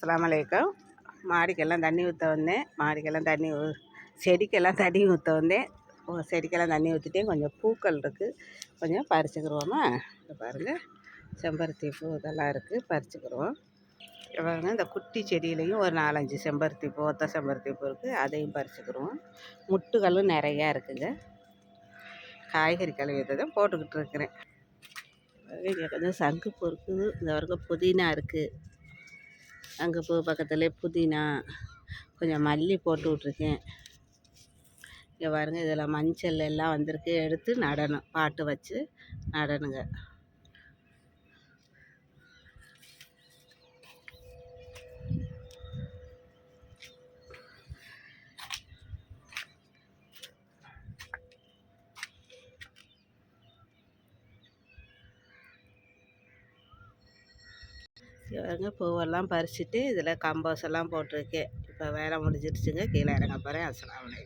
அஸ்ஸலாமு அலைக்கும். மாடிக்கெல்லாம் தண்ணி ஊற்ற வந்தேன். செடிக்கெல்லாம் தண்ணி ஊற்ற வந்தேன். செடிக்கெல்லாம் தண்ணி ஊற்றிட்டேன். கொஞ்சம் பூக்கள் இருக்குது, கொஞ்சம் பறிச்சுக்கிருவோமா. இதை பாருங்கள், செம்பருத்தி பூ இதெல்லாம் இருக்குது, பறிச்சுக்கிருவோம். பாருங்கள், இந்த குட்டி செடியிலையும் ஒரு 4-5 செம்பருத்தி பூ, ஒத்த செம்பருத்தி பூ இருக்குது, அதையும் பறிச்சுக்கிருவோம். முட்டுகளும் நிறையா இருக்குங்க. காய்கறி கழுவியதை தான் போட்டுக்கிட்டு இருக்கிறேன். இங்கே கொஞ்சம் சங்குப்பூ இருக்குது, இந்த வரைக்கும் புதினா இருக்குது, அங்கே பூ பக்கத்துலேயே புதினா, கொஞ்சம் மல்லி போட்டு விட்ருக்கேன். இங்கே பாருங்கள், இதில் மஞ்சள் எல்லாம் வந்திருக்கு, எடுத்து நடணும், பாட்டு வச்சு நடணுங்க. இவங்க பூவெல்லாம் பறிச்சுட்டு இதில் கம்போஸ் எல்லாம் போட்டிருக்கேன். இப்போ வேலை முடிஞ்சிருச்சுங்க, கீழே இறங்க போகிறேன். அஸ்ஸலாமு அலைக்கும்.